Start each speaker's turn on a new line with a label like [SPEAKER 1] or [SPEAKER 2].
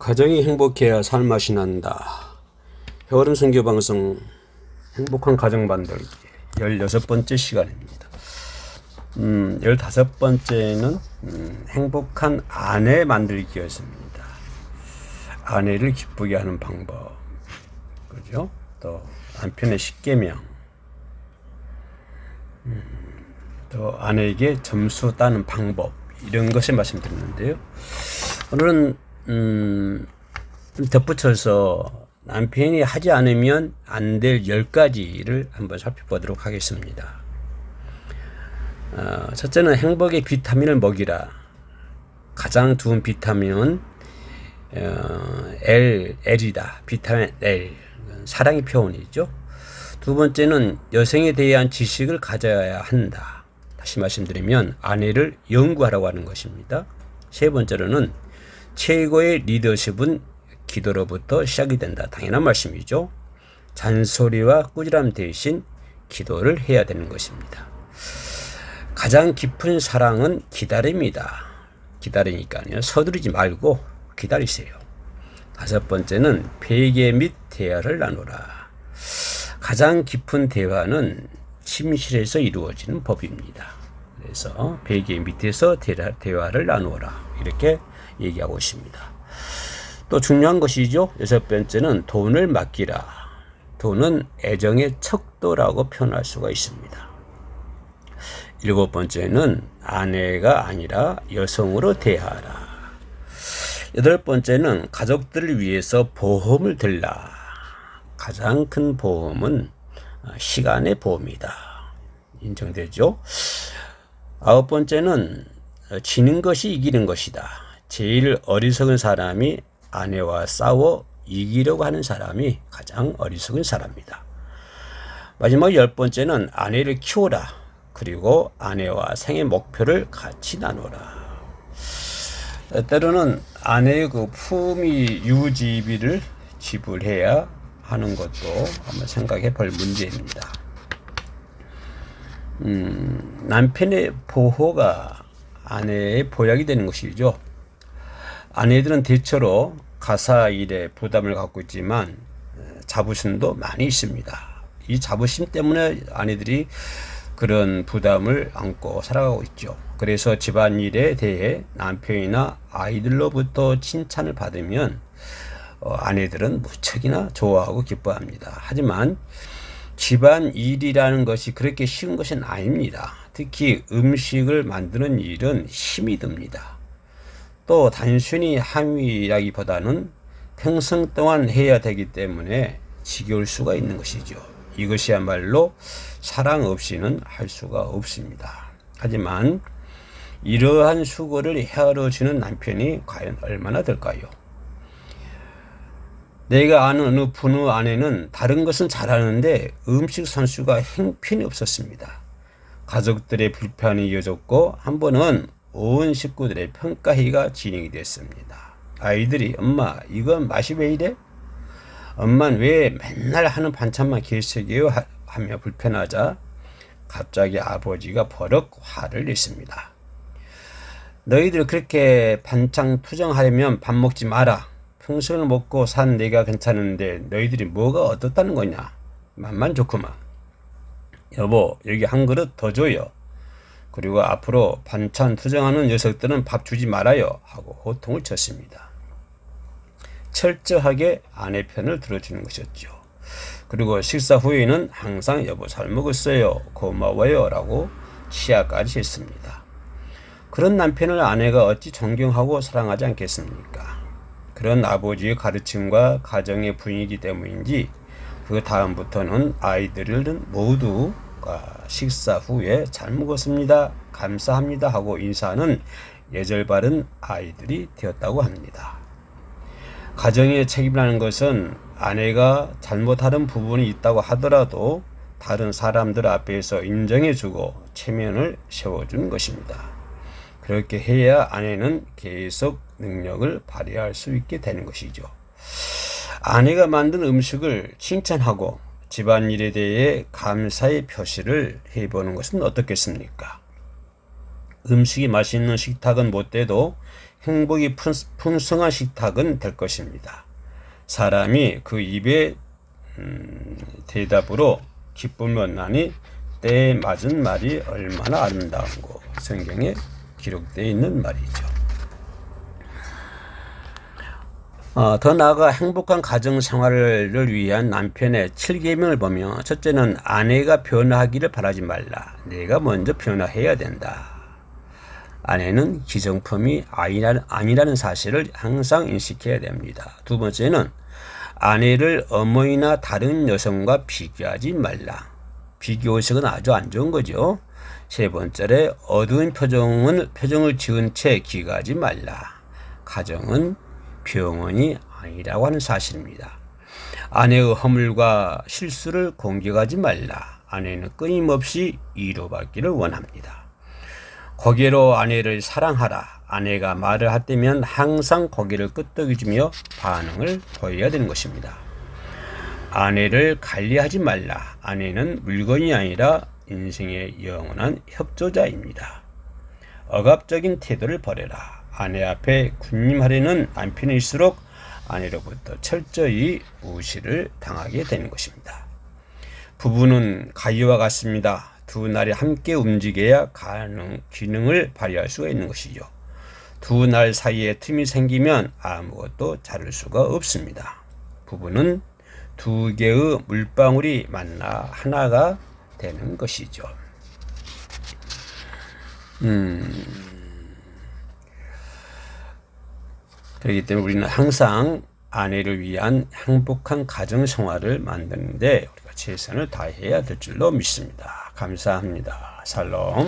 [SPEAKER 1] 가정이 행복해야 살맛이 난다. 효름 선교 방송 행복한 가정 만들기 16번째 시간입니다. 15번째는 행복한 아내 만들기였습니다. 아내를 기쁘게 하는 방법, 그죠? 또 남편의 10계명, 또 아내에게 점수 따는 방법, 이런 것을 말씀드렸는데요. 오늘은 덧붙여서 남편이 하지 않으면 안 될 10가지를 한번 살펴보도록 하겠습니다. 첫째는 행복의 비타민을 먹이라. 가장 좋은 비타민은 L이다. 비타민 L. 사랑의 표현이죠. 두 번째는 여성에 대한 지식을 가져야 한다. 다시 말씀드리면 아내를 연구하라고 하는 것입니다. 세 번째로는 최고의 리더십은 기도로부터 시작이 된다. 당연한 말씀이죠. 잔소리와 꾸지람 대신 기도를 해야 되는 것입니다. 가장 깊은 사랑은 기다림이다. 기다리니까요. 서두르지 말고 기다리세요. 다섯 번째는 베개 및 대화를 나누라. 가장 깊은 대화는 침실에서 이루어지는 법입니다. 그래서 베개 밑에서 대화를 나누어라. 이렇게 얘기하고 있습니다. 또 중요한 것이죠. 여섯 번째는 돈을 맡기라. 돈은 애정의 척도라고 표현할 수가 있습니다. 일곱 번째는 아내가 아니라 여성으로 대하라. 여덟 번째는 가족들을 위해서 보험을 들라. 가장 큰 보험은 시간의 보험이다. 인정되죠? 아홉 번째는 지는 것이 이기는 것이다. 제일 어리석은 사람이 아내와 싸워 이기려고 하는 사람이 가장 어리석은 사람이다. 마지막 열 번째는 아내를 키워라. 그리고 아내와 생애 목표를 같이 나누라. 때로는 아내의 그 품위 유지비를 지불해야 하는 것도 한번 생각해 볼 문제입니다. 남편의 보호가 아내의 보약이 되는 것이죠. 아내들은 대체로 가사 일에 부담을 갖고 있지만 자부심도 많이 있습니다. 이 자부심 때문에 아내들이 그런 부담을 안고 살아가고 있죠. 그래서 집안일에 대해 남편이나 아이들로부터 칭찬을 받으면 아내들은 무척이나 좋아하고 기뻐합니다. 하지만 집안일이라는 것이 그렇게 쉬운 것은 아닙니다. 특히 음식을 만드는 일은 힘이 듭니다. 또 단순히 함이라기보다는 평생 동안 해야 되기 때문에 지겨울 수가 있는 것이죠. 이것이야말로 사랑 없이는 할 수가 없습니다. 하지만 이러한 수고를 헤아려주는 남편이 과연 얼마나 될까요? 내가 아는 어느 부부 아내는 다른 것은 잘하는데 음식 선수가 형편이 없었습니다. 가족들의 불편이 이어졌고 한 번은 온 식구들의 평가회의가 진행이 됐습니다. 아이들이 엄마 이건 맛이 왜 이래? 엄마는 왜 맨날 하는 반찬만 계속해요? 하며 불편하자 갑자기 아버지가 버럭 화를 냈습니다. 너희들 그렇게 반찬 투정하려면 밥 먹지 마라. 평소를 먹고 산 내가 괜찮은데 너희들이 뭐가 어떻다는 거냐? 맛만 좋구만. 여보 여기 한 그릇 더 줘요. 그리고 앞으로 반찬 투정하는 녀석들은 밥 주지 말아요 하고 호통을 쳤습니다. 철저하게 아내 편을 들어주는 것이었죠. 그리고 식사 후에는 항상 여보 잘 먹었어요 고마워요 라고 치아까지 했습니다. 그런 남편을 아내가 어찌 존경하고 사랑하지 않겠습니까? 그런 아버지의 가르침과 가정의 분위기 때문인지 그 다음부터는 아이들은 모두 식사 후에 잘 먹었습니다 감사합니다 하고 인사하는 예절 바른 아이들이 되었다고 합니다. 가정의 책임이라는 것은 아내가 잘못하는 부분이 있다고 하더라도 다른 사람들 앞에서 인정해주고 체면을 세워주는 것입니다. 그렇게 해야 아내는 계속 능력을 발휘할 수 있게 되는 것이죠. 아내가 만든 음식을 칭찬하고 집안일에 대해 감사의 표시를 해보는 것은 어떻겠습니까? 음식이 맛있는 식탁은 못 돼도 행복이 풍성한 식탁은 될 것입니다. 사람이 그 입에 대답으로 기쁨을 얻나니 때에 맞은 말이 얼마나 아름다운고 성경에 기록되어 있는 말이죠. 더 나아가 행복한 가정 생활을 위한 남편의 7계명을 보면 첫째는 아내가 변화하기를 바라지 말라. 내가 먼저 변화해야 된다. 아내는 기성품이 아니라는 사실을 항상 인식해야 됩니다. 두 번째는 아내를 어머니나 다른 여성과 비교하지 말라. 비교의식은 아주 안 좋은 거죠. 세 번째로 어두운 표정을 지은 채 기가하지 말라. 가정은 병원이 아니라고 하는 사실입니다. 아내의 허물과 실수를 공격하지 말라. 아내는 끊임없이 위로받기를 원합니다. 고개로 아내를 사랑하라. 아내가 말을 하다면 항상 고개를 끄덕여주며 반응을 보여야 되는 것입니다. 아내를 관리하지 말라. 아내는 물건이 아니라 인생의 영원한 협조자입니다. 억압적인 태도를 버려라. 아내 앞에 군림하려는 남편일수록 아내로부터 철저히 무시를 당하게 되는 것입니다. 부부는 가위와 같습니다. 두 날이 함께 움직여야 기능을 발휘할 수가 있는 것이죠. 두 날 사이에 틈이 생기면 아무것도 자를 수가 없습니다. 부부는 두 개의 물방울이 만나 하나가 되는 것이죠. 그렇기 때문에 우리는 항상 아내를 위한 행복한 가정 생활을 만드는데 우리가 최선을 다해야 될 줄로 믿습니다. 감사합니다. 샬롬.